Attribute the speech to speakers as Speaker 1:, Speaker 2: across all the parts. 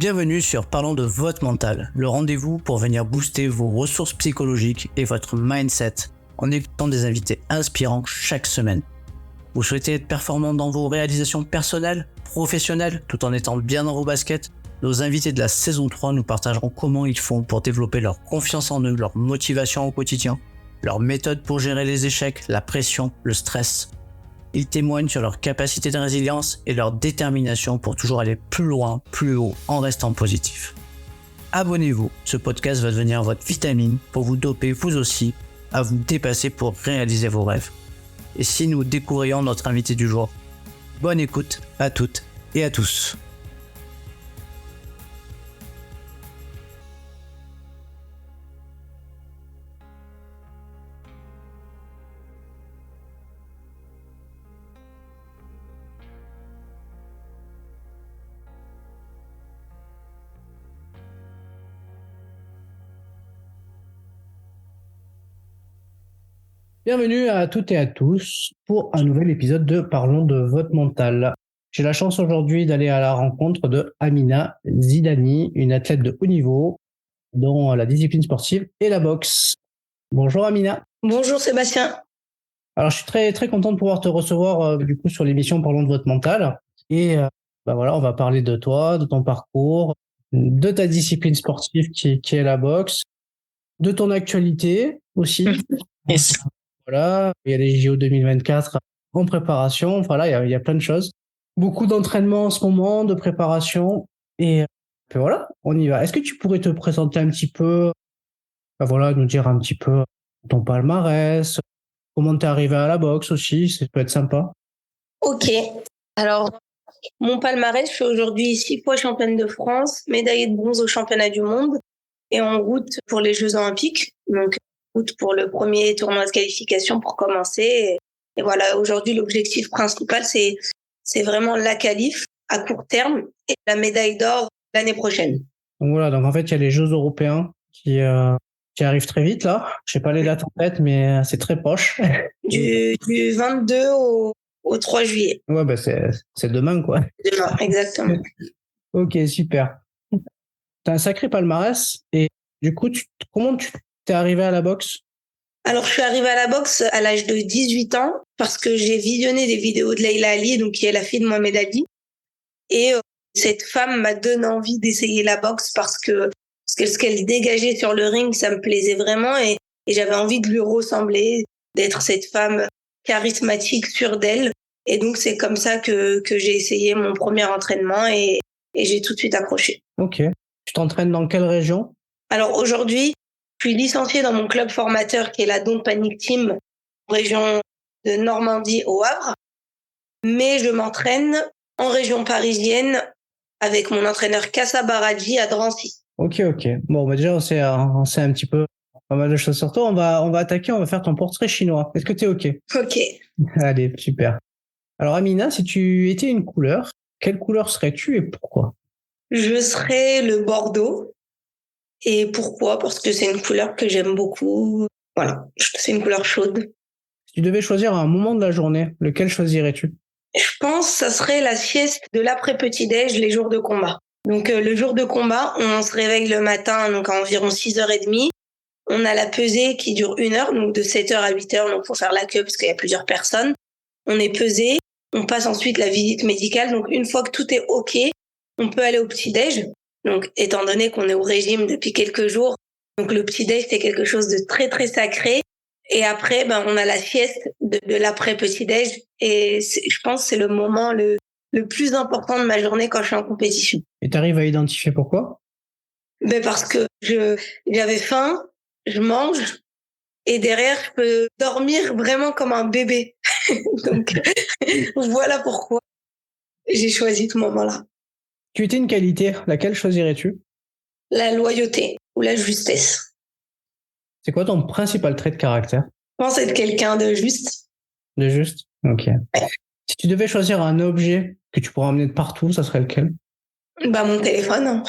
Speaker 1: Bienvenue sur Parlons de votre mental, le rendez-vous pour venir booster vos ressources psychologiques et votre mindset en écoutant des invités inspirants chaque semaine. Vous souhaitez être performant dans vos réalisations personnelles, professionnelles, tout en étant bien dans vos baskets? Nos invités de la saison 3 nous partageront comment ils font pour développer leur confiance en eux, leur motivation au quotidien, leurs méthodes pour gérer les échecs, la pression, le stress. Ils témoignent sur leur capacité de résilience et leur détermination pour toujours aller plus loin, plus haut, en restant positif. Abonnez-vous, ce podcast va devenir votre vitamine pour vous doper vous aussi à vous dépasser pour réaliser vos rêves. Et si nous découvrions notre invité du jour? Bonne écoute à toutes et à tous. Bienvenue à toutes et à tous pour un nouvel épisode de Parlons de votre mental. J'ai la chance aujourd'hui d'aller à la rencontre de Amina Zidani, une athlète de haut niveau dans la discipline sportive et la boxe. Bonjour Amina.
Speaker 2: Bonjour Sébastien.
Speaker 1: Alors je suis très très content de pouvoir te recevoir sur l'émission Parlons de votre mental. Et voilà, on va parler de toi, de ton parcours, de ta discipline sportive qui est la boxe, de ton actualité aussi.
Speaker 2: Yes.
Speaker 1: Voilà, il y a les JO 2024 en préparation. Voilà, il y a plein de choses. Beaucoup d'entraînement en ce moment, de préparation. Et puis voilà, on y va. Est-ce que tu pourrais te présenter un petit peu, nous dire un petit peu ton palmarès, comment t'es arrivé à la boxe aussi, ça peut être sympa.
Speaker 2: Ok. Alors, mon palmarès, je suis aujourd'hui 6 fois championne de France, médaillée de bronze au championnat du monde et en route pour les Jeux Olympiques. Donc, route pour le premier tournoi de qualification pour commencer. Et voilà, aujourd'hui, l'objectif principal, c'est vraiment la qualif à court terme et la médaille d'or l'année prochaine.
Speaker 1: Donc voilà, donc en fait, il y a les Jeux européens qui arrivent très vite là. Je sais pas les dates en tête, mais c'est très proche.
Speaker 2: Du 22 au 3 juillet.
Speaker 1: Ouais, c'est demain, quoi.
Speaker 2: Demain, exactement.
Speaker 1: Ok, super. T'as un sacré palmarès. Et du coup, comment tu t'es arrivé à la boxe?
Speaker 2: Alors, je suis arrivée à la boxe à l'âge de 18 ans parce que j'ai visionné des vidéos de Leila Ali, donc qui est la fille de Mohamed Ali. Et cette femme m'a donné envie d'essayer la boxe parce que ce qu'elle dégageait sur le ring, ça me plaisait vraiment et j'avais envie de lui ressembler, d'être cette femme charismatique, sûre d'elle. Et donc, c'est comme ça que j'ai essayé mon premier entraînement et j'ai tout de suite accroché.
Speaker 1: Ok. Tu t'entraînes dans quelle région?
Speaker 2: Alors, aujourd'hui, je suis licenciée dans mon club formateur qui est la Don't Panic Team, région de Normandie au Havre. Mais je m'entraîne en région parisienne avec mon entraîneur Kassa Baradji à Drancy.
Speaker 1: Ok. Bon, déjà, on sait un petit peu pas mal de choses sur toi. On va attaquer, on va faire ton portrait chinois. Est-ce que tu es ok?
Speaker 2: Ok.
Speaker 1: Allez, super. Alors, Amina, si tu étais une couleur, quelle couleur serais-tu et pourquoi?
Speaker 2: Je serais le bordeaux. Et pourquoi? Parce que c'est une couleur que j'aime beaucoup. Voilà, c'est une couleur chaude.
Speaker 1: Si tu devais choisir un moment de la journée, lequel choisirais-tu?
Speaker 2: Je pense que ça serait la sieste de l'après-petit-déj, les jours de combat. Donc le jour de combat, on se réveille le matin donc à environ 6h30. On a la pesée qui dure 1 heure, donc de 7h à 8h, donc faut faire la queue parce qu'il y a plusieurs personnes. On est pesé, on passe ensuite la visite médicale. Donc une fois que tout est OK, on peut aller au petit-déj. Donc étant donné qu'on est au régime depuis quelques jours, donc le petit-déj c'est quelque chose de très très sacré. Et après, on a la sieste de l'après-petit-déj. Et je pense que c'est le moment le plus important de ma journée quand je suis en compétition.
Speaker 1: Et tu arrives à identifier pourquoi?
Speaker 2: Parce que j'avais faim, je mange, et derrière, je peux dormir vraiment comme un bébé. Donc, voilà pourquoi j'ai choisi ce moment-là.
Speaker 1: Tu étais une qualité, laquelle choisirais-tu?
Speaker 2: La loyauté ou la justesse.
Speaker 1: C'est quoi ton principal trait de caractère?
Speaker 2: Je pense être quelqu'un de juste.
Speaker 1: De juste? Ok.
Speaker 2: Ouais.
Speaker 1: Si tu devais choisir un objet que tu pourrais emmener de partout, ça serait lequel?
Speaker 2: Mon téléphone.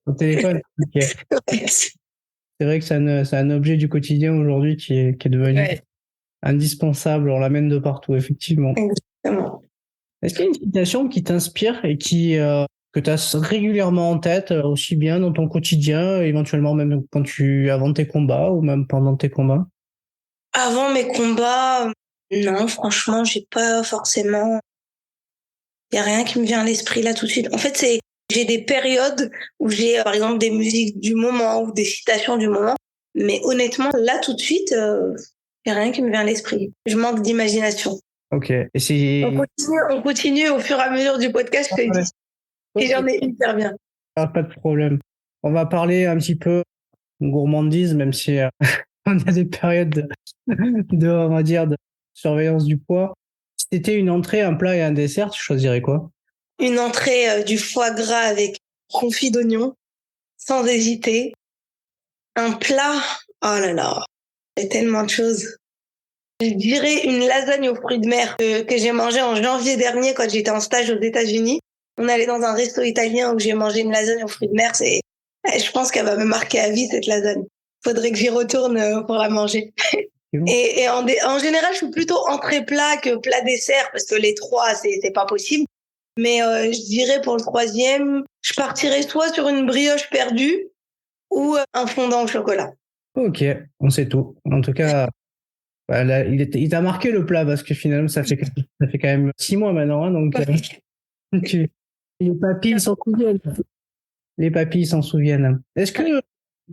Speaker 1: Ton téléphone? Ok. C'est vrai que c'est un objet du quotidien aujourd'hui qui est devenu indispensable. On l'amène de partout, effectivement.
Speaker 2: Exactement.
Speaker 1: Est-ce qu'il y a une citation qui t'inspire et qui que tu as régulièrement en tête, aussi bien dans ton quotidien, éventuellement même quand avant tes combats ou même pendant tes combats?
Speaker 2: Avant mes combats, non, franchement, j'ai pas forcément. Il y a rien qui me vient à l'esprit là tout de suite. En fait, j'ai des périodes où j'ai, par exemple, des musiques du moment ou des citations du moment. Mais honnêtement, là tout de suite, il y a rien qui me vient à l'esprit. Je manque d'imagination.
Speaker 1: Ok. Et
Speaker 2: On continue au fur et à mesure du podcast, je te dis. Et j'en ai hyper bien.
Speaker 1: pas de problème. On va parler un petit peu gourmandise, même si on a des périodes on va dire, de surveillance du poids. Si c'était une entrée, un plat et un dessert, tu choisirais quoi?
Speaker 2: Une entrée du foie gras avec confit d'oignon, sans hésiter. Un plat, oh là là, il y a tellement de choses. Je dirais une lasagne aux fruits de mer que j'ai mangée en janvier dernier quand j'étais en stage aux États-Unis. On allait dans un resto italien où j'ai mangé une lasagne aux fruits de mer. Je pense qu'elle va me marquer à vie, cette lasagne. Faudrait que j'y retourne pour la manger. Et en général, je suis plutôt entrée plat que plat dessert parce que les trois, c'est pas possible. Mais je dirais pour le troisième, je partirais soit sur une brioche perdue ou un fondant au chocolat.
Speaker 1: Ok, on sait tout. En tout cas, là, il t'a marqué le plat parce que finalement, ça fait quand même 6 mois maintenant. Hein, donc, les papilles s'en souviennent. Les papilles s'en souviennent. Est-ce que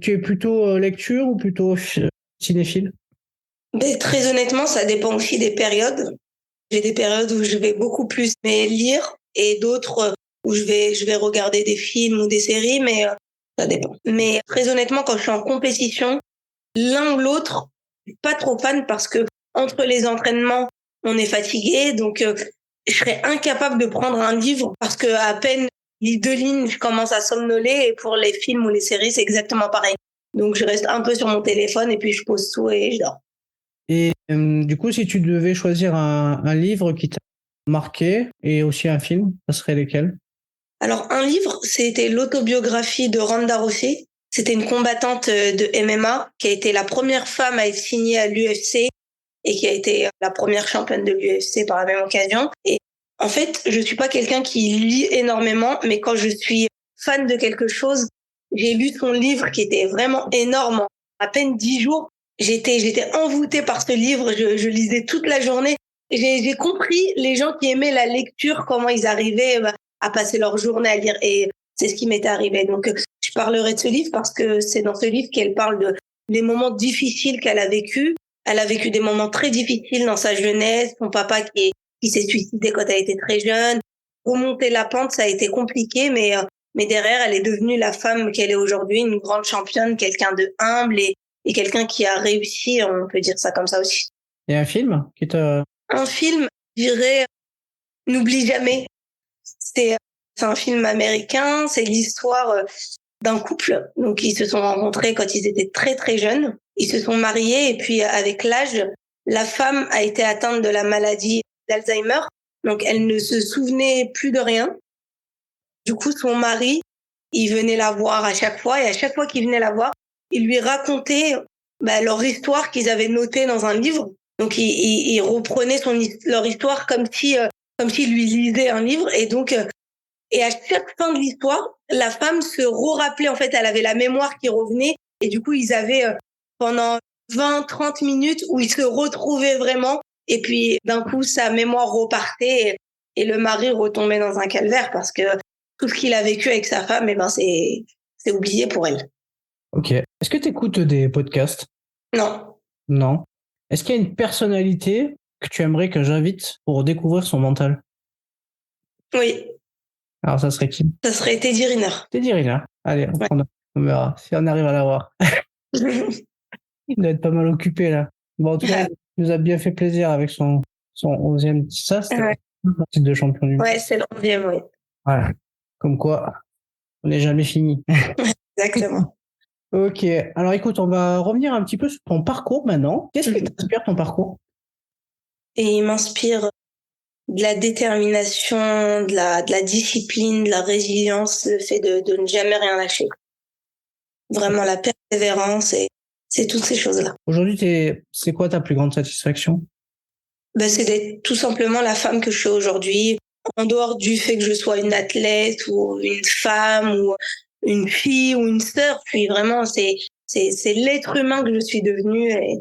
Speaker 1: tu es plutôt lecture ou plutôt cinéphile?
Speaker 2: Mais très honnêtement, ça dépend aussi des périodes. J'ai des périodes où je vais beaucoup plus lire et d'autres où je vais regarder des films ou des séries, mais ça dépend. Mais très honnêtement, quand je suis en compétition, l'un ou l'autre, je suis pas trop fan parce que entre les entraînements, on est fatigué, donc je serais incapable de prendre un livre parce que à peine les 2 lignes, je commence à somnoler, et pour les films ou les séries, c'est exactement pareil. Donc je reste un peu sur mon téléphone et puis je pose tout et je dors.
Speaker 1: Et du coup, si tu devais choisir un livre qui t'a marqué et aussi un film, ça serait lesquels?
Speaker 2: Alors un livre, c'était l'autobiographie de Ronda Rousey. C'était une combattante de MMA qui a été la première femme à être signée à l'UFC et qui a été la première championne de l'UFC par la même occasion. Et en fait, je suis pas quelqu'un qui lit énormément, mais quand je suis fan de quelque chose, j'ai lu son livre qui était vraiment énorme. En à peine 10 jours, j'étais envoûtée par ce livre. Je lisais toute la journée. J'ai compris les gens qui aimaient la lecture, comment ils arrivaient à passer leur journée à lire. Et c'est ce qui m'était arrivé. Donc, je parlerai de ce livre parce que c'est dans ce livre qu'elle parle de les moments difficiles qu'elle a vécus. Elle a vécu des moments très difficiles dans sa jeunesse. Son papa qui s'est suicidé quand elle était très jeune. Remonter la pente, ça a été compliqué, mais derrière, elle est devenue la femme qu'elle est aujourd'hui, une grande championne, quelqu'un de humble et quelqu'un qui a réussi, on peut dire ça comme ça aussi.
Speaker 1: Et un film qui te...
Speaker 2: Un film, je dirais, N'oublie jamais. C'est un film américain, c'est l'histoire d'un couple. Donc, ils se sont rencontrés quand ils étaient très, très jeunes. Ils se sont mariés et puis, avec l'âge, la femme a été atteinte de la maladie d'Alzheimer. Donc, elle ne se souvenait plus de rien. Du coup, son mari, il venait la voir à chaque fois et à chaque fois qu'il venait la voir, il lui racontait leur histoire qu'ils avaient notée dans un livre. Donc, il reprenait leur histoire comme s'il lui lisait un livre. Et donc, et à chaque fin de l'histoire, la femme se rappelait, en fait, elle avait la mémoire qui revenait. Et du coup, ils avaient pendant 20-30 minutes où ils se retrouvaient vraiment. Et puis, d'un coup, sa mémoire repartait et le mari retombait dans un calvaire parce que tout ce qu'il a vécu avec sa femme, c'est oublié pour elle.
Speaker 1: Ok. Est-ce que tu écoutes des podcasts?
Speaker 2: Non.
Speaker 1: Non. Est-ce qu'il y a une personnalité que tu aimerais que j'invite pour découvrir son mental?
Speaker 2: Oui.
Speaker 1: Alors, ça serait qui?
Speaker 2: Ça serait Teddy Riner.
Speaker 1: Teddy Riner. Allez, on verra si on arrive à l'avoir. Il doit être pas mal occupé là. Bon, en tout cas, il nous a bien fait plaisir avec son 11e. Ça, c'était le titre de champion du monde.
Speaker 2: Ouais, c'est le 11e, oui.
Speaker 1: Voilà. Comme quoi, on n'est jamais fini.
Speaker 2: Exactement.
Speaker 1: Ok. Alors écoute, on va revenir un petit peu sur ton parcours maintenant. Qu'est-ce qui t'inspire ton parcours?
Speaker 2: Et il m'inspire de la détermination, de la discipline, de la résilience, le fait de ne jamais rien lâcher. Vraiment la persévérance et c'est toutes ces choses-là.
Speaker 1: Aujourd'hui, c'est quoi ta plus grande satisfaction?
Speaker 2: C'est d'être tout simplement la femme que je suis aujourd'hui, en dehors du fait que je sois une athlète ou une femme ou une fille ou une sœur, puis vraiment, c'est l'être humain que je suis devenue. Et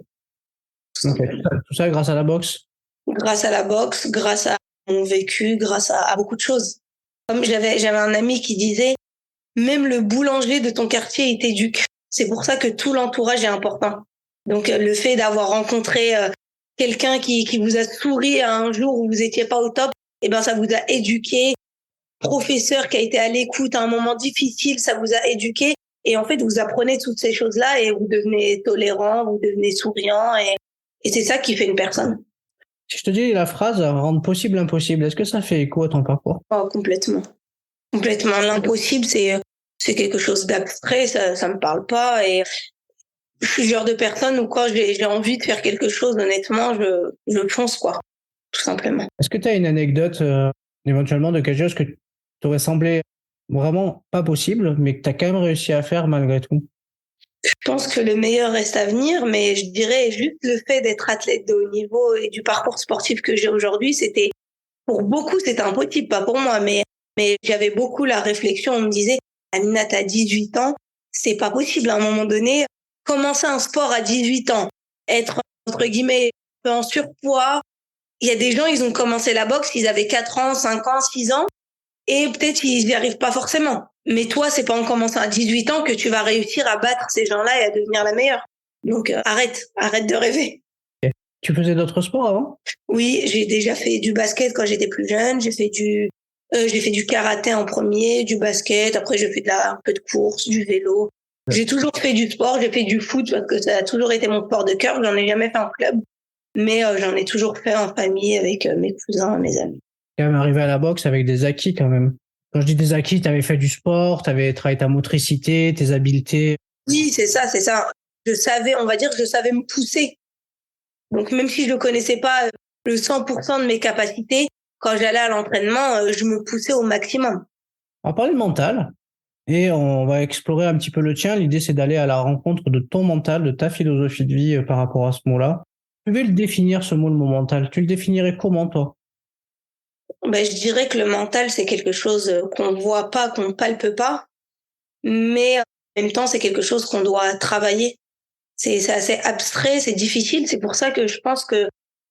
Speaker 1: Okay. Tout ça grâce à la boxe?
Speaker 2: Grâce à la boxe, grâce à mon vécu, grâce à beaucoup de choses. Comme j'avais un ami qui disait, même le boulanger de ton quartier il t'éduque. C'est pour ça que tout l'entourage est important. Donc le fait d'avoir rencontré quelqu'un qui vous a souri à un jour où vous étiez pas au top, eh ben ça vous a éduqué. Professeur qui a été à l'écoute à un moment difficile, ça vous a éduqué. Et en fait, vous apprenez toutes ces choses-là et vous devenez tolérant, vous devenez souriant et c'est ça qui fait une personne.
Speaker 1: Si je te dis la phrase rendre possible l'impossible, est-ce que ça fait écho à ton parcours?
Speaker 2: Oh, complètement. Complètement. L'impossible, c'est quelque chose d'abstrait, ça me parle pas. Et je suis le genre de personne où quand j'ai envie de faire quelque chose, honnêtement, je fonce, quoi. Tout simplement.
Speaker 1: Est-ce que tu as une anecdote éventuellement de quelque chose que t'aurait semblé vraiment pas possible, mais que tu as quand même réussi à faire malgré tout?
Speaker 2: Je pense que le meilleur reste à venir, mais je dirais juste le fait d'être athlète de haut niveau et du parcours sportif que j'ai aujourd'hui, pour beaucoup, c'était impossible, pas pour moi, mais j'avais beaucoup la réflexion, on me disait, Amina, t'as 18 ans, c'est pas possible à un moment donné, commencer un sport à 18 ans, être, entre guillemets, un peu en surpoids. Il y a des gens, ils ont commencé la boxe, ils avaient 4 ans, 5 ans, 6 ans, et peut-être ils n'y arrivent pas forcément. Mais toi, c'est pas en commençant à 18 ans que tu vas réussir à battre ces gens-là et à devenir la meilleure. Donc arrête de rêver.
Speaker 1: Tu faisais d'autres sports avant?
Speaker 2: Oui, j'ai déjà fait du basket quand j'étais plus jeune. J'ai fait du karaté en premier, du basket. Après, j'ai fait un peu de course, du vélo. J'ai toujours fait du sport. J'ai fait du foot parce que ça a toujours été mon sport de cœur. J'en ai jamais fait en club, mais j'en ai toujours fait en famille avec mes cousins, mes amis.
Speaker 1: Quand même arrivé à la boxe avec des acquis quand même. Quand je dis des acquis, tu avais fait du sport, tu avais travaillé ta motricité, tes habiletés.
Speaker 2: Oui, c'est ça. Je savais me pousser. Donc même si je connaissais pas le 100% de mes capacités, quand j'allais à l'entraînement, je me poussais au maximum.
Speaker 1: On va parler de mental et on va explorer un petit peu le tien. L'idée, c'est d'aller à la rencontre de ton mental, de ta philosophie de vie par rapport à ce mot-là. Tu veux le définir, ce mot, le mot mental. Tu le définirais comment, toi?
Speaker 2: Ben, je dirais que le mental, c'est quelque chose qu'on ne voit pas, qu'on ne palpe pas, mais en même temps, c'est quelque chose qu'on doit travailler. C'est assez abstrait, c'est difficile. C'est pour ça que je pense que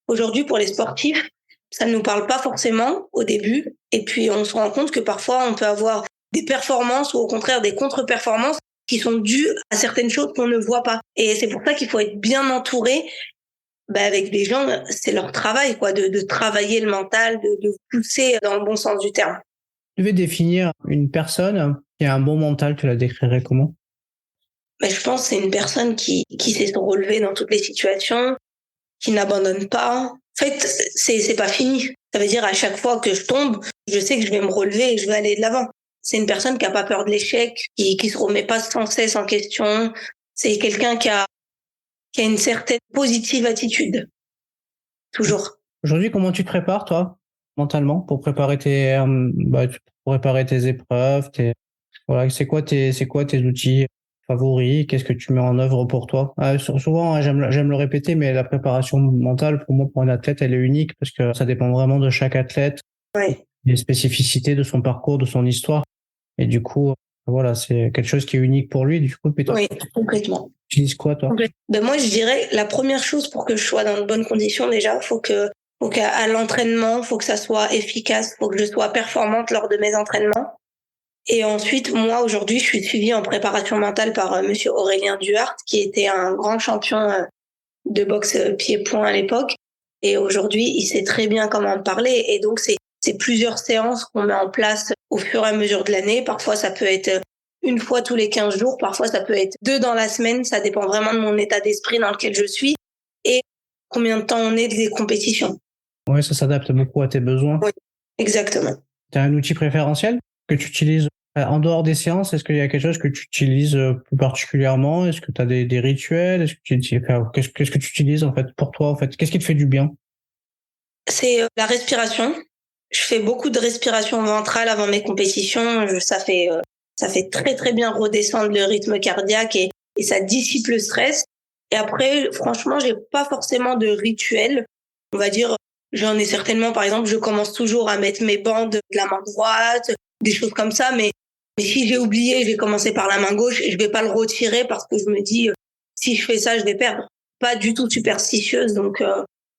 Speaker 2: aujourd'hui, pour les sportifs, ça ne nous parle pas forcément au début. Et puis, on se rend compte que parfois, on peut avoir des performances ou au contraire des contre-performances qui sont dues à certaines choses qu'on ne voit pas. Et c'est pour ça qu'il faut être bien entouré avec des gens, c'est leur travail, quoi, de travailler le mental, de pousser dans le bon sens du terme.
Speaker 1: Tu devais définir une personne qui a un bon mental, tu la décrirais comment?
Speaker 2: Je pense que c'est une personne qui sait se relever dans toutes les situations, qui n'abandonne pas. En fait, c'est pas fini. Ça veut dire à chaque fois que je tombe, je sais que je vais me relever et je vais aller de l'avant. C'est une personne qui a pas peur de l'échec, qui se remet pas sans cesse en question. C'est quelqu'un qui a une certaine positive attitude. Toujours.
Speaker 1: Aujourd'hui, comment tu te prépares, toi, mentalement, pour préparer pour préparer tes épreuves, voilà, c'est quoi tes outils favoris? Qu'est-ce que tu mets en œuvre pour toi? Souvent, j'aime le répéter, mais la préparation mentale, pour moi, pour un athlète, elle est unique parce que ça dépend vraiment de chaque athlète,
Speaker 2: Oui.
Speaker 1: des spécificités de son parcours, de son histoire. Et du coup, voilà, c'est quelque chose qui est unique pour lui. Du coup, toi,
Speaker 2: Oui, complètement.
Speaker 1: tu utilises quoi, toi?
Speaker 2: Moi, je dirais la première chose pour que je sois dans de bonnes conditions, déjà, faut qu'à l'entraînement, faut que ça soit efficace, faut que je sois performante lors de mes entraînements. Et ensuite, moi, aujourd'hui, je suis suivie en préparation mentale par monsieur Aurélien Duhart, qui était un grand champion de boxe pied-point à l'époque. Et aujourd'hui, il sait très bien comment me parler. Et donc, c'est plusieurs séances qu'on met en place au fur et à mesure de l'année. Parfois, ça peut être une fois tous les 15 jours. Parfois, ça peut être 2 dans la semaine. Ça dépend vraiment de mon état d'esprit dans lequel je suis et combien de temps on est des compétitions.
Speaker 1: Ouais, ça s'adapte beaucoup à tes besoins.
Speaker 2: Oui, exactement.
Speaker 1: Tu as un outil préférentiel que tu utilises en dehors des séances? Est-ce qu'il y a quelque chose que tu utilises plus particulièrement? Est-ce que tu as des rituels? Est-ce que qu'est-ce que tu utilises en fait pour toi en fait? Qu'est-ce qui te fait du bien?
Speaker 2: C'est la respiration. Je fais beaucoup de respiration ventrale avant mes compétitions. Ça fait très très bien redescendre le rythme cardiaque et ça dissipe le stress. Et après, franchement, j'ai pas forcément de rituel. On va dire J'en ai certainement, par exemple, je commence toujours à mettre mes bandes de la main droite, des choses comme ça, mais si j'ai oublié, j'ai commencé par la main gauche, je vais pas le retirer parce que je me dis, si je fais ça, je vais perdre. Pas du tout superstitieuse, donc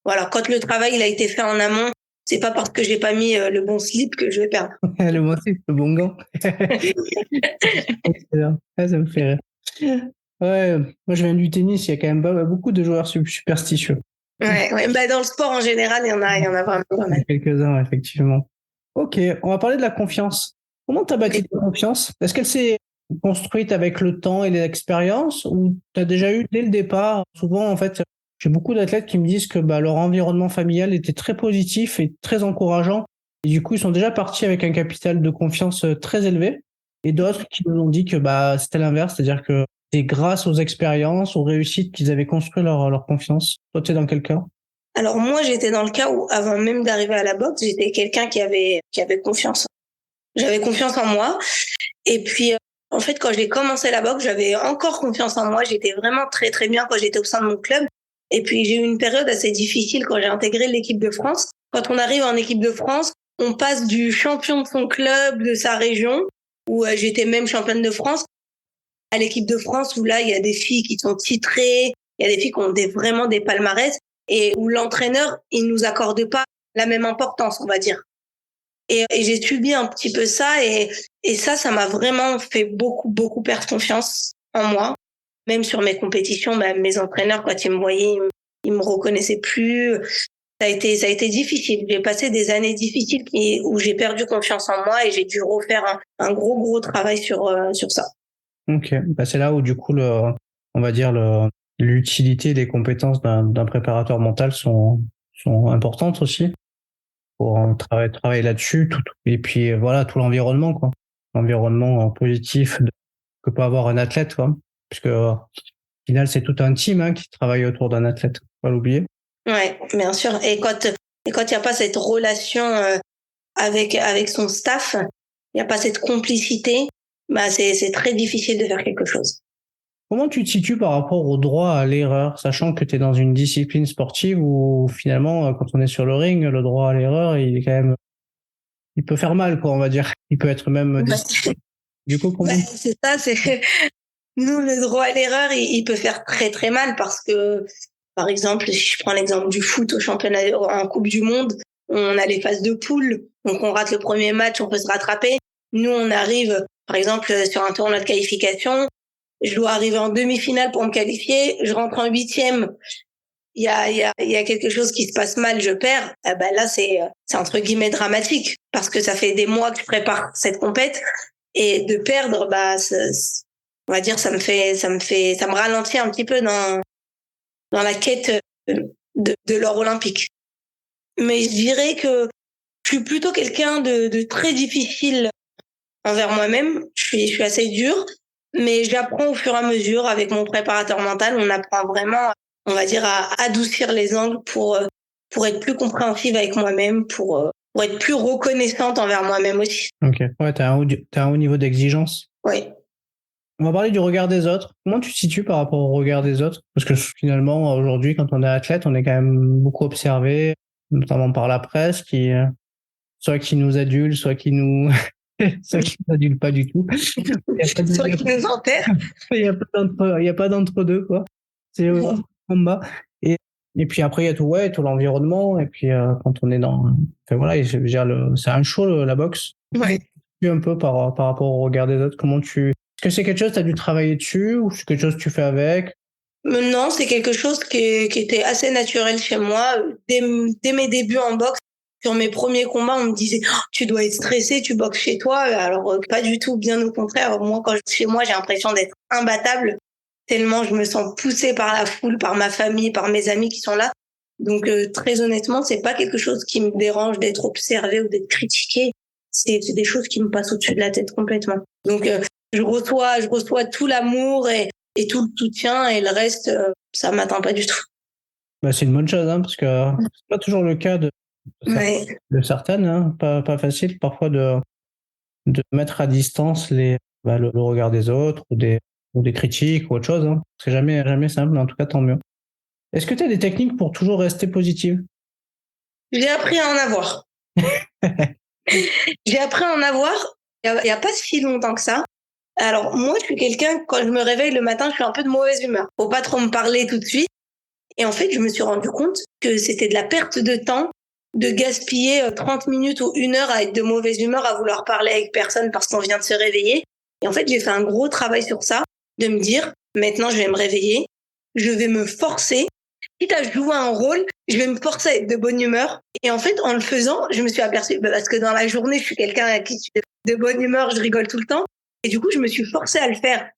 Speaker 2: voilà. Quand le travail il a été fait en amont, c'est pas parce que j'ai pas mis le bon slip que je vais perdre.
Speaker 1: Le bon slip, le bon gant. Excellent. Ah, ça me fait rire. Ouais, moi je viens du tennis, il y a quand même beaucoup de joueurs superstitieux.
Speaker 2: Ouais. Bah, dans le sport en général, il y en a vraiment pas mal.
Speaker 1: Quelques-uns, effectivement. Ok, on va parler de la confiance. Comment tu as bâti ta confiance? Est-ce qu'elle s'est construite avec le temps et l'expérience ou tu as déjà eu dès le départ? Souvent, en fait, j'ai beaucoup d'athlètes qui me disent que leur environnement familial était très positif et très encourageant. Et du coup, ils sont déjà partis avec un capital de confiance très élevé. Et d'autres qui nous ont dit que c'était l'inverse, c'est-à-dire que c'est grâce aux expériences, aux réussites qu'ils avaient construit leur confiance. Toi, tu es dans quel cas?
Speaker 2: Alors moi, j'étais dans le cas où, avant même d'arriver à la boxe, j'étais quelqu'un qui avait confiance. J'avais confiance en moi. Et puis, en fait, quand j'ai commencé la boxe, j'avais encore confiance en moi. J'étais vraiment très, très bien quand j'étais au sein de mon club. Et puis, j'ai eu une période assez difficile quand j'ai intégré l'équipe de France. Quand on arrive en équipe de France, on passe du champion de son club, de sa région, où j'étais même championne de France, à l'équipe de France, où là, il y a des filles qui sont titrées, il y a des filles qui ont vraiment des palmarès, et où l'entraîneur, il nous accorde pas la même importance, on va dire. Et j'ai subi un petit peu ça, et ça m'a vraiment fait beaucoup perdre confiance en moi. Même sur mes compétitions, mes entraîneurs, quand ils me voyaient, ils me reconnaissaient plus. Ça a été difficile. J'ai passé des années difficiles où j'ai perdu confiance en moi et j'ai dû refaire un gros travail sur ça.
Speaker 1: Ok, c'est là où du coup on va dire l'utilité des compétences d'un préparateur mental sont importantes aussi pour travailler là-dessus. Et puis voilà, tout l'environnement, quoi. L'environnement positif que peut avoir un athlète, quoi. Puisque au final, c'est tout un team qui travaille autour d'un athlète. Faut pas l'oublier.
Speaker 2: Ouais, bien sûr. Et quand il n'y a pas cette relation avec son staff, il n'y a pas cette complicité, c'est très difficile de faire quelque chose.
Speaker 1: Comment tu te situes par rapport au droit à l'erreur, sachant que tu es dans une discipline sportive où finalement, quand on est sur le ring, le droit à l'erreur, il peut faire mal, quoi, on va dire. Il peut être même du coup,
Speaker 2: c'est ça, nous, le droit à l'erreur, il peut faire très très mal parce que, par exemple, si je prends l'exemple du foot au championnat, en Coupe du Monde, on a les phases de poule, donc on rate le premier match, on peut se rattraper. Nous, on arrive, par exemple, sur un tournoi de qualification, je dois arriver en demi-finale pour me qualifier, je rentre en huitième, il y a quelque chose qui se passe mal, je perds. Là, c'est entre guillemets dramatique parce que ça fait des mois que je prépare cette compète et de perdre, on va dire, ça me ralentit un petit peu dans la quête de l'or olympique. Mais je dirais que je suis plutôt quelqu'un de très difficile envers moi-même. Je suis assez dure, mais j'apprends au fur et à mesure avec mon préparateur mental. On apprend vraiment, on va dire, à adoucir les angles pour être plus compréhensive avec moi-même, pour être plus reconnaissante envers moi-même aussi.
Speaker 1: Ok. Ouais, t'as un haut niveau d'exigence.
Speaker 2: Oui.
Speaker 1: On va parler du regard des autres. Comment tu te situes par rapport au regard des autres? Parce que finalement, aujourd'hui, quand on est athlète, on est quand même beaucoup observé, notamment par la presse, soit qui nous adule, soit qui nous adule pas du tout.
Speaker 2: Soit qui nous enterre.
Speaker 1: Il y a pas d'entre-deux, quoi. C'est en bas. Et puis après, il y a tout l'environnement. Et puis, quand on est voilà, c'est un show, la boxe.
Speaker 2: Ouais.
Speaker 1: Un peu par rapport au regard des autres. Est-ce que c'est quelque chose que tu as dû travailler dessus ou c'est quelque chose que tu fais avec?
Speaker 2: Non, c'est quelque chose qui était assez naturel chez moi. Dès mes débuts en boxe, sur mes premiers combats, on me disait oh, tu dois être stressé, tu boxes chez toi. Alors pas du tout, bien au contraire. Moi, quand je suis chez moi, j'ai l'impression d'être imbattable tellement je me sens poussée par la foule, par ma famille, par mes amis qui sont là. Donc très honnêtement, c'est pas quelque chose qui me dérange d'être observée ou d'être critiquée. C'est des choses qui me passent au-dessus de la tête complètement. Donc je reçois tout l'amour et tout le soutien et le reste, ça m'atteint pas du tout.
Speaker 1: C'est une bonne chose, parce que c'est pas toujours le cas de certaines, pas facile parfois de mettre à distance le regard des autres ou des critiques ou autre chose. C'est jamais simple, mais en tout cas tant mieux. Est-ce que tu as des techniques pour toujours rester positive?
Speaker 2: J'ai appris à en avoir. J'ai appris à en avoir il y a pas si longtemps que ça. Alors, moi, je suis quelqu'un, quand je me réveille le matin, je suis un peu de mauvaise humeur. Faut pas trop me parler tout de suite. Et en fait, je me suis rendu compte que c'était de la perte de temps de gaspiller 30 minutes ou 1 heure à être de mauvaise humeur, à vouloir parler avec personne parce qu'on vient de se réveiller. Et en fait, j'ai fait un gros travail sur ça, de me dire, maintenant, je vais me réveiller, je vais me forcer. Quitte à jouer un rôle, je vais me forcer à être de bonne humeur. Et en fait, en le faisant, je me suis aperçue, parce que dans la journée, je suis quelqu'un à qui je suis de bonne humeur, je rigole tout le temps. Et du coup, je me suis forcée à le faire.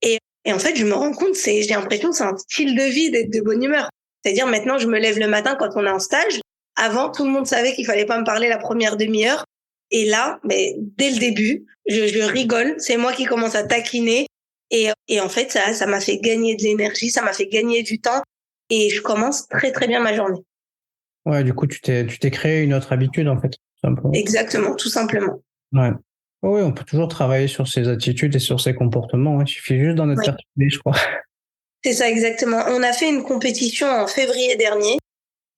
Speaker 2: Et en fait, je me rends compte, j'ai l'impression que c'est un style de vie d'être de bonne humeur. C'est-à-dire, maintenant, je me lève le matin quand on est en stage. Avant, tout le monde savait qu'il fallait pas me parler la première demi-heure. Et là, mais dès le début, je rigole. C'est moi qui commence à taquiner. Et en fait, ça m'a fait gagner de l'énergie, ça m'a fait gagner du temps. Et je commence très, très bien ma journée.
Speaker 3: Ouais, du coup, tu t'es créé une autre habitude, en fait, tout simplement.
Speaker 2: Exactement, tout simplement.
Speaker 3: Ouais. Oui, on peut toujours travailler sur ses attitudes et sur ses comportements. Il suffit juste d'en être persuadé, je crois.
Speaker 2: C'est ça, exactement. On a fait une compétition en février dernier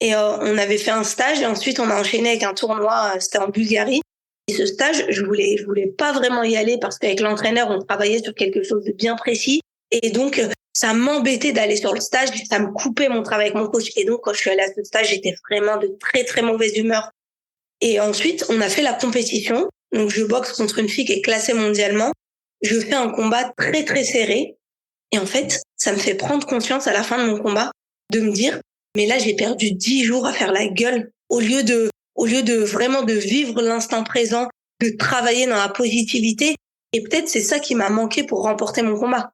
Speaker 2: et on avait fait un stage et ensuite on a enchaîné avec un tournoi, c'était en Bulgarie. Et ce stage, je voulais pas vraiment y aller parce qu'avec l'entraîneur, on travaillait sur quelque chose de bien précis. Et donc, ça m'embêtait d'aller sur le stage, ça me coupait mon travail avec mon coach. Et donc, quand je suis allée à ce stage, j'étais vraiment de très, très mauvaise humeur. Et ensuite, on a fait la compétition. Donc, je boxe contre une fille qui est classée mondialement. Je fais un combat très, très serré. Et en fait, ça me fait prendre conscience à la fin de mon combat de me dire, mais là, j'ai perdu 10 jours à faire la gueule au lieu de vraiment de vivre l'instant présent, de travailler dans la positivité. Et peut-être c'est ça qui m'a manqué pour remporter mon combat.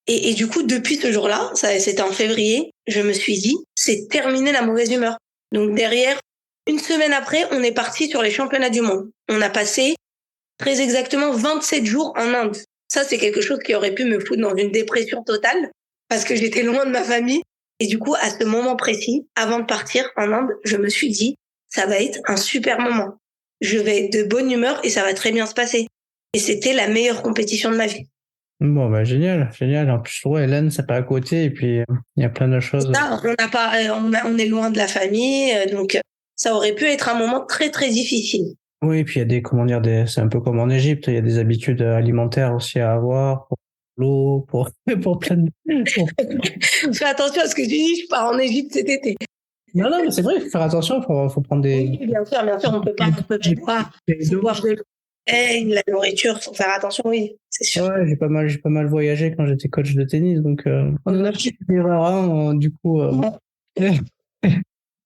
Speaker 2: Et du coup, depuis ce jour-là, c'était en février, je me suis dit, c'est terminé la mauvaise humeur. Donc derrière, une semaine après, on est parti sur les championnats du monde. On a passé très exactement 27 jours en Inde. Ça, c'est quelque chose qui aurait pu me foutre dans une dépression totale parce que j'étais loin de ma famille. Et du coup, à ce moment précis, avant de partir en Inde, je me suis dit, ça va être un super moment. Je vais être de bonne humeur et ça va très bien se passer. Et c'était la meilleure compétition de ma vie.
Speaker 3: Bon, bah, génial, génial. En plus, ouais, Hélène, c'est pas à côté et puis il y a plein de choses.
Speaker 2: Ça, on est loin de la famille, donc ça aurait pu être un moment très, très difficile.
Speaker 3: Oui, et puis il y a c'est un peu comme en Égypte, il y a des habitudes alimentaires aussi à avoir, pour l'eau, pour plein de...
Speaker 2: Fais attention à ce que tu dis, je pars en Égypte cet été.
Speaker 3: Non, mais c'est vrai, il faut faire attention, faut prendre des...
Speaker 2: Oui, bien sûr, on peut pas boire de l'eau. La nourriture, faut faire attention, oui, c'est sûr.
Speaker 3: Ouais, j'ai pas mal voyagé quand j'étais coach de tennis, donc on en a fait des erreurs, hein, du coup.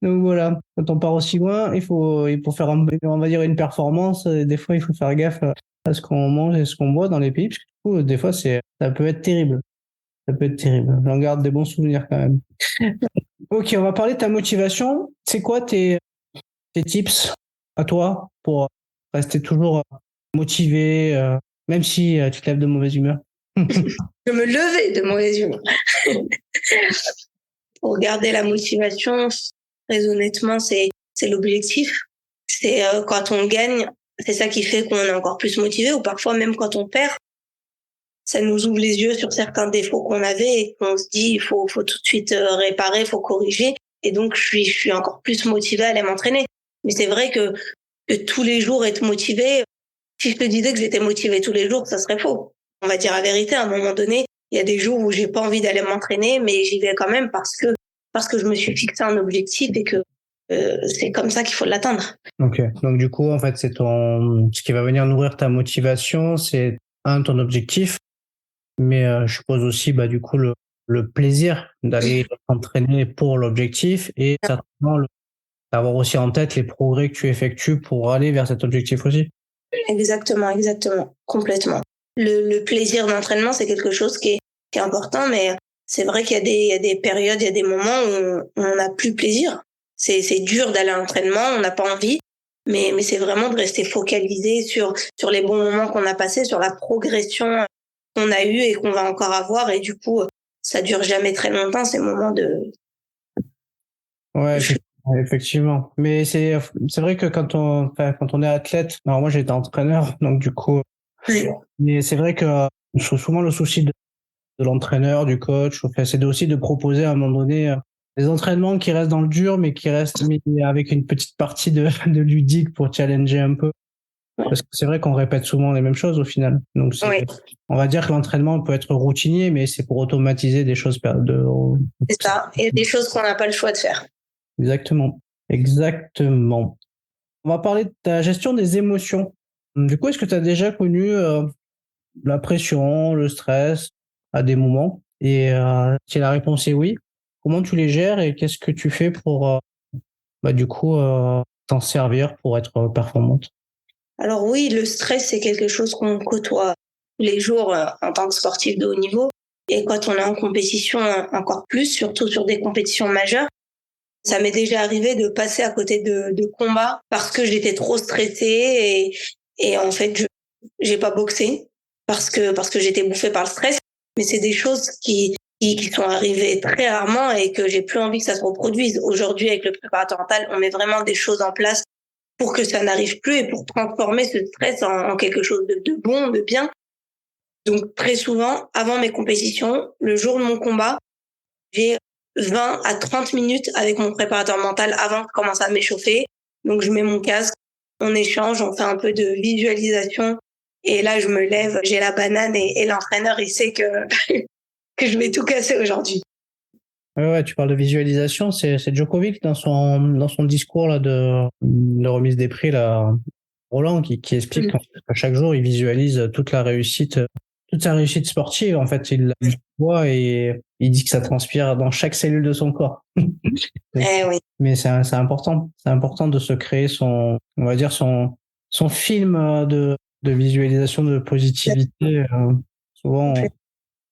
Speaker 3: Donc voilà, quand on part aussi loin, il faut faire, on va dire, une performance. Des fois, il faut faire gaffe à ce qu'on mange et ce qu'on boit dans les pays, parce que du coup, des fois, ça peut être terrible. Ça peut être terrible. J'en garde des bons souvenirs quand même. Ok, on va parler de ta motivation. C'est quoi tes tips à toi pour rester toujours motivé, même si tu te lèves de mauvaise humeur?
Speaker 2: Je me levais de mauvaise humeur. Pour garder la motivation, très honnêtement, c'est l'objectif. C'est quand on gagne, c'est ça qui fait qu'on est encore plus motivé, ou parfois même quand on perd, ça nous ouvre les yeux sur certains défauts qu'on avait et qu'on se dit il faut tout de suite réparer, il faut corriger. Et donc je suis encore plus motivée à aller m'entraîner. Mais c'est vrai que tous les jours être motivé, si je te disais que j'étais motivée tous les jours, ça serait faux. On va dire la vérité, à un moment donné, il y a des jours où j'ai pas envie d'aller m'entraîner, mais j'y vais quand même parce que je me suis fixé un objectif et que c'est comme ça qu'il faut l'atteindre.
Speaker 3: Ok. Donc du coup, en fait, ce qui va venir nourrir ta motivation, c'est ton objectif, mais je suppose aussi, du coup, le plaisir d'aller t'entraîner pour l'objectif et certainement d'avoir aussi en tête les progrès que tu effectues pour aller vers cet objectif aussi.
Speaker 2: Exactement, complètement. Le plaisir d'entraînement, c'est quelque chose qui est important, mais c'est vrai qu'il y a des périodes, il y a des moments où on n'a plus plaisir. C'est dur d'aller à l'entraînement, on n'a pas envie, mais c'est vraiment de rester focalisé sur les bons moments qu'on a passés, sur la progression qu'on a eue et qu'on va encore avoir, et du coup, ça dure jamais très longtemps, ces moments de...
Speaker 3: Ouais, effectivement. Mais c'est vrai que quand on est athlète, alors moi j'étais entraîneur, donc du coup, mais c'est vrai que souvent le souci de l'entraîneur, du coach, c'est aussi de proposer à un moment donné des entraînements qui restent dans le dur, mais qui restent avec une petite partie de ludique pour challenger un peu. Parce que c'est vrai qu'on répète souvent les mêmes choses au final. Donc, on va dire que l'entraînement peut être routinier, mais c'est pour automatiser des choses
Speaker 2: C'est ça. Et des choses qu'on n'a pas le choix de faire.
Speaker 3: Exactement. On va parler de ta gestion des émotions. Du coup, est-ce que tu as déjà connu la pression, le stress à des moments? Et si la réponse est oui, comment tu les gères et qu'est-ce que tu fais pour t'en servir pour être performante?
Speaker 2: Alors oui, le stress, c'est quelque chose qu'on côtoie tous les jours en tant que sportif de haut niveau. Et quand on est en compétition, encore plus, surtout sur des compétitions majeures. Ça m'est déjà arrivé de passer à côté de combats parce que j'étais trop stressée et en fait, j'ai pas boxé parce que j'étais bouffée par le stress. Mais c'est des choses qui sont arrivées très rarement et que j'ai plus envie que ça se reproduise. Aujourd'hui, avec le préparateur mental, on met vraiment des choses en place pour que ça n'arrive plus et pour transformer ce stress en quelque chose de bon, de bien. Donc, très souvent, avant mes compétitions, le jour de mon combat, j'ai 20 à 30 minutes avec mon préparateur mental avant de commencer à m'échauffer. Donc, je mets mon casque, on échange, on fait un peu de visualisation. Et là, je me lève, j'ai la banane et l'entraîneur, il sait que, que je vais tout casser aujourd'hui.
Speaker 3: Ouais, tu parles de visualisation. C'est Djokovic dans son discours là de remise des prix là, Roland, qui explique qu'à chaque jour, il visualise toute sa réussite sportive. En fait, il la voit et il dit que ça transpire dans chaque cellule de son corps.
Speaker 2: Oui.
Speaker 3: Mais c'est important. C'est important de se créer on va dire son film de visualisation de positivité. Souvent,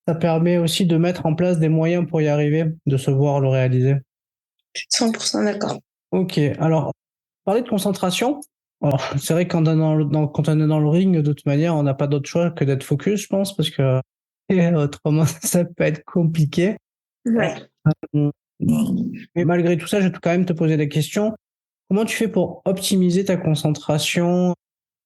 Speaker 3: ça permet aussi de mettre en place des moyens pour y arriver, de se voir le réaliser.
Speaker 2: 100% d'accord.
Speaker 3: Ok, alors, parler de concentration. Alors, c'est vrai que quand on est dans le ring, de toute manière, on n'a pas d'autre choix que d'être focus, je pense, parce que autrement, ça peut être compliqué.
Speaker 2: Ouais.
Speaker 3: Mais malgré tout ça, je vais quand même te poser des questions. Comment tu fais pour optimiser ta concentration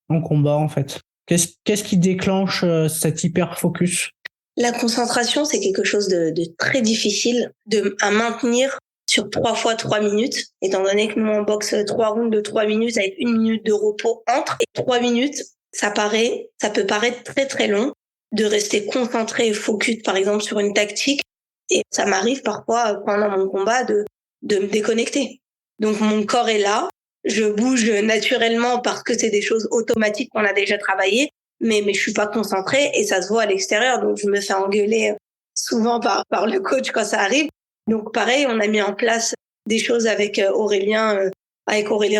Speaker 3: en combat, en fait? Qu'est-ce qui déclenche cet hyper focus?
Speaker 2: La concentration, c'est quelque chose de très difficile à maintenir sur 3 fois 3 minutes, étant donné que nous, on boxe 3 rounds de 3 minutes avec 1 minute de repos entre. Et 3 minutes, ça peut paraître très très long de rester concentré et focus, par exemple, sur une tactique. Et ça m'arrive parfois, pendant mon combat, de me déconnecter. Donc, mon corps est là, je bouge naturellement parce que c'est des choses automatiques qu'on a déjà travaillées, mais je suis pas concentrée et ça se voit à l'extérieur. Donc, je me fais engueuler souvent par le coach quand ça arrive. Donc, pareil, on a mis en place des choses avec Aurélien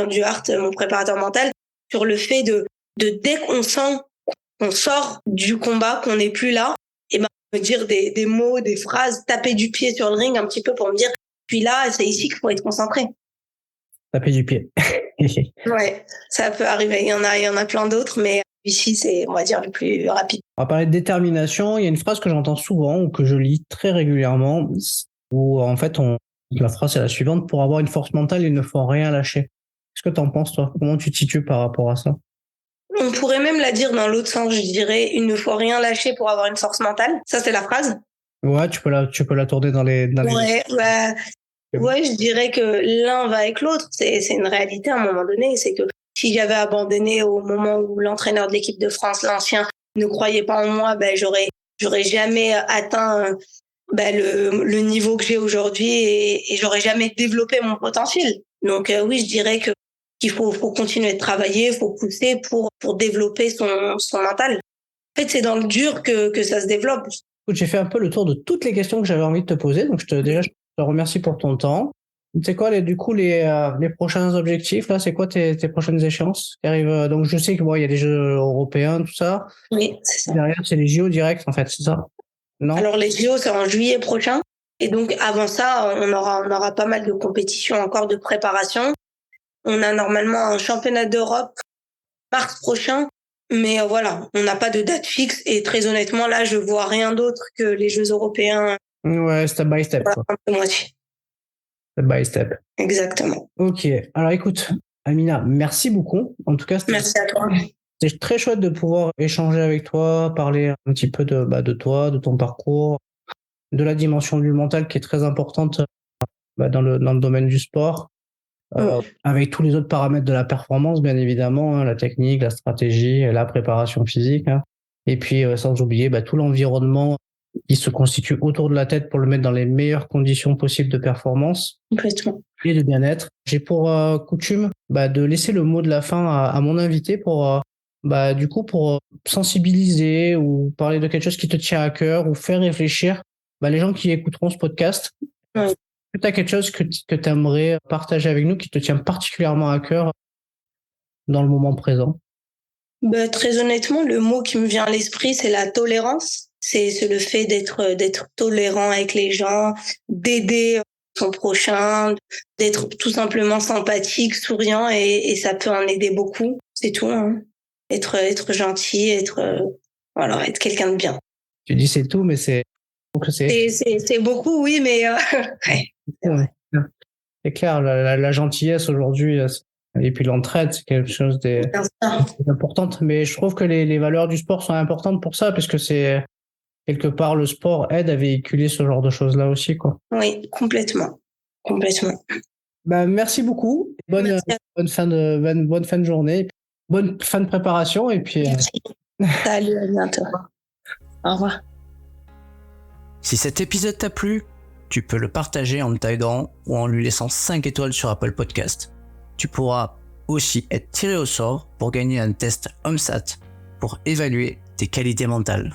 Speaker 2: Duhart, mon préparateur mental, sur le fait de dès qu'on sent qu'on sort du combat, qu'on n'est plus là, et ben, on peut dire des mots, des phrases, taper du pied sur le ring un petit peu pour me dire, puis là, c'est ici qu'il faut être concentré.
Speaker 3: Taper du pied.
Speaker 2: Ouais, ça peut arriver. Il y en a plein d'autres, mais ici, c'est, on va dire, le plus rapide.
Speaker 3: On va parler de détermination. Il y a une phrase que j'entends souvent ou que je lis très régulièrement où, en fait, la phrase est la suivante: pour avoir une force mentale, il ne faut rien lâcher. Qu'est-ce que tu en penses, toi? Comment tu te situes par rapport à ça?
Speaker 2: On pourrait même la dire dans l'autre sens, je dirais, il ne faut rien lâcher pour avoir une force mentale. Ça, c'est la phrase.
Speaker 3: Ouais, tu peux la tourner dans les...
Speaker 2: Ouais, je dirais que l'un va avec l'autre. C'est une réalité à un moment donné. C'est que si j'avais abandonné au moment où l'entraîneur de l'équipe de France, l'ancien, ne croyait pas en moi, ben j'aurais jamais atteint le niveau que j'ai aujourd'hui et j'aurais jamais développé mon potentiel. Donc oui, je dirais qu'il faut continuer de travailler, faut pousser pour développer son mental. En fait, c'est dans le dur que ça se développe.
Speaker 3: J'ai fait un peu le tour de toutes les questions que j'avais envie de te poser. Donc je te remercie pour ton temps. C'est quoi les prochains objectifs là? C'est quoi tes prochaines échéances qui arrivent? Donc je sais que il y a des Jeux européens, tout ça.
Speaker 2: Oui, c'est ça.
Speaker 3: Derrière, c'est les JO directs en fait, c'est ça? Non?
Speaker 2: Alors les JO, c'est en juillet prochain. Et donc avant ça, on aura pas mal de compétitions encore de préparation. On a normalement un championnat d'Europe mars prochain. Mais voilà, on n'a pas de date fixe. Et très honnêtement, là, je vois rien d'autre que les Jeux européens.
Speaker 3: Ouais, step by step.
Speaker 2: Voilà,
Speaker 3: step by step.
Speaker 2: Exactement.
Speaker 3: Ok. Alors écoute, Amina, merci beaucoup. En tout cas,
Speaker 2: merci à toi.
Speaker 3: C'est très chouette de pouvoir échanger avec toi, parler un petit peu de toi, de ton parcours, de la dimension du mental qui est très importante dans le domaine du sport, avec tous les autres paramètres de la performance, bien évidemment, hein, la technique, la stratégie, la préparation physique, hein. Et puis sans oublier tout l'environnement qui se constitue autour de la tête pour le mettre dans les meilleures conditions possibles de performance
Speaker 2: Complètement.
Speaker 3: et de bien-être. J'ai pour coutume de laisser le mot de la fin à mon invité pour pour sensibiliser ou parler de quelque chose qui te tient à cœur ou faire réfléchir les gens qui écouteront ce podcast.
Speaker 2: Ouais.
Speaker 3: Est-ce que tu as quelque chose que tu aimerais partager avec nous qui te tient particulièrement à cœur dans le moment présent?
Speaker 2: Très honnêtement, le mot qui me vient à l'esprit, c'est la tolérance. C'est le fait d'être tolérant avec les gens, d'aider son prochain, d'être tout simplement sympathique, souriant, et ça peut en aider beaucoup. C'est tout, hein. Être gentil, être quelqu'un de bien.
Speaker 3: Tu dis c'est tout, mais c'est
Speaker 2: beaucoup, oui, mais
Speaker 3: ouais. C'est clair, la gentillesse aujourd'hui et puis l'entraide, c'est quelque chose d'important. Mais je trouve que les valeurs du sport sont importantes pour ça, puisque c'est quelque part le sport aide à véhiculer ce genre de choses-là aussi, quoi.
Speaker 2: Oui, complètement.
Speaker 3: Merci beaucoup. Bonne fin de journée. Bonne fin de préparation et puis.
Speaker 2: Merci. Salut, à bientôt. Au revoir.
Speaker 1: Si cet épisode t'a plu, tu peux le partager en t'aidant ou en lui laissant 5 étoiles sur Apple Podcast. Tu pourras aussi être tiré au sort pour gagner un test OMSAT pour évaluer tes qualités mentales.